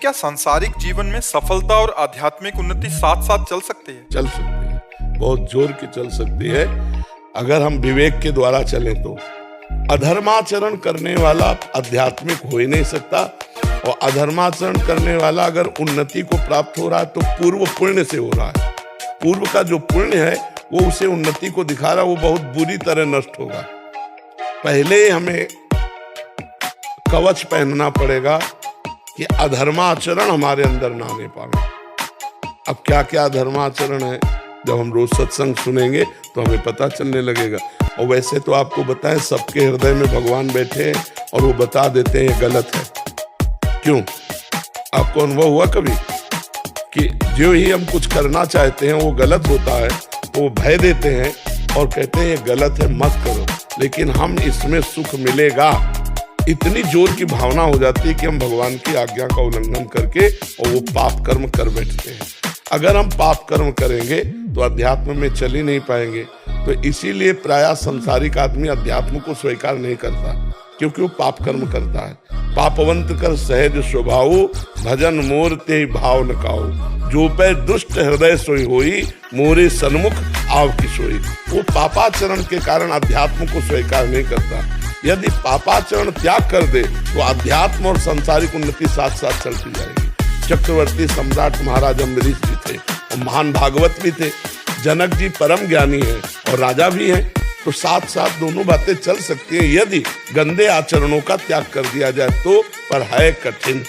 क्या सांसारिक जीवन में सफलता और आध्यात्मिक उन्नति साथ साथ चल सकती है? चल सकती है, बहुत जोर की चल सकती है अगर हम विवेक के द्वारा चलें तो। अधर्माचरण करने वाला आध्यात्मिक हो ही नहीं सकता, और अधर्माचरण करने वाला अगर उन्नति को प्राप्त हो रहा है तो पूर्व पुण्य से हो रहा है। पूर्व का जो पुण्य है वो उसे उन्नति को दिखा रहा है, वो बहुत बुरी तरह नष्ट होगा। पहले हमें कवच पहनना पड़ेगा कि अधर्माचरण हमारे अंदर ना आने पाए। अब क्या क्या अधर्माचरण है, जब हम रोज सत्संग सुनेंगे तो हमें पता चलने लगेगा। और वैसे तो आपको बताएं, सबके हृदय में भगवान बैठे हैं और वो बता देते हैं ये गलत है। क्यों? आपको अनुभव हुआ कभी कि जो ही हम कुछ करना चाहते हैं वो गलत होता है, तो वो भय देते हैं और कहते हैं ये गलत है, मत करो, लेकिन हम इसमें सुख मिलेगा, इतनी जोर की भावना हो जाती है कि हम भगवान की आज्ञा का उल्लंघन करके और वो पाप कर्म कर बैठते हैं। अगर हम पाप कर्म करेंगे तो अध्यात्म में चल ही नहीं पाएंगे। तो इसीलिए प्रायः संसारिक आदमी अध्यात्म को स्वीकार नहीं करता, क्योंकि वो पाप कर्म करता है। पापवंत कर सहज स्वभाव, भजन मोर ते भाव न काऊ, जो पे दुष्ट हृदय सोई होई, मोरे सन्मुख आव की सोई। वो पापाचरण के कारण अध्यात्म को स्वीकार नहीं करता। यदि पापाचरण त्याग कर दे तो अध्यात्म और सांसारिक उन्नति साथ साथ चलती जाएगी। चक्रवर्ती सम्राट महाराज अम्बरीश जी थे और महान भागवत भी थे। जनक जी परम ज्ञानी हैं और राजा भी हैं, तो साथ साथ दोनों बातें चल सकती हैं यदि गंदे आचरणों का त्याग कर दिया जाए तो। पर है कठिन,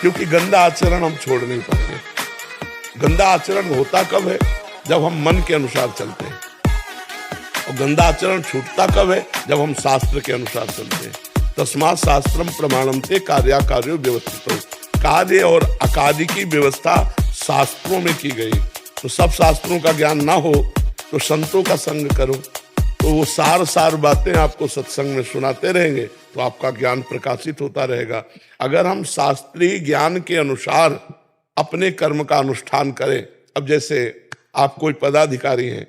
क्योंकि गंदा आचरण हम छोड़ नहीं पाते। गंदा आचरण होता कब है? जब हम मन के अनुसार चलते हैं। और गंदा आचरण छूटता कब है? जब हम शास्त्र के अनुसार चलते हैं। तस्मात् शास्त्रम प्रमाणन्ते कार्याकार्यो व्यवस्थितो। कार्य और अकार्य की व्यवस्था शास्त्रों में की गई। तो सब शास्त्रों का ज्ञान ना हो तो संतों का संग करो, तो वो सार बातें आपको सत्संग में सुनाते रहेंगे, तो आपका ज्ञान प्रकाशित होता रहेगा। अगर हम शास्त्रीय ज्ञान के अनुसार अपने कर्म का अनुष्ठान करें, अब जैसे आप कोई पदाधिकारी हैं,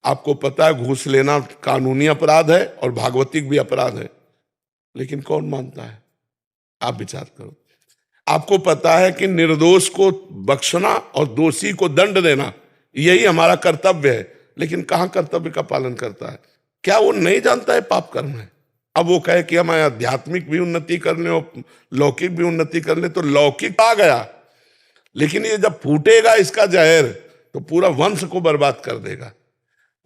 आपको पता है घूस लेना कानूनी अपराध है और भागवतिक भी अपराध है, लेकिन कौन मानता है? आप विचार करो। आपको पता है कि निर्दोष को बख्शना और दोषी को दंड देना यही हमारा कर्तव्य है, लेकिन कहाँ कर्तव्य का पालन करता है? क्या वो नहीं जानता है पाप कर्म है? अब वो कहे कि हम आध्यात्मिक भी उन्नति कर लें और लौकिक भी उन्नति कर लें, तो लौकिक आ गया, लेकिन ये जब फूटेगा इसका जहर तो पूरा वंश को बर्बाद कर देगा।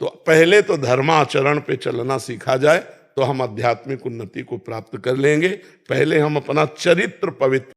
तो पहले तो धर्माचरण पे चलना सीखा जाए तो हम आध्यात्मिक उन्नति को प्राप्त कर लेंगे। पहले हम अपना चरित्र पवित्र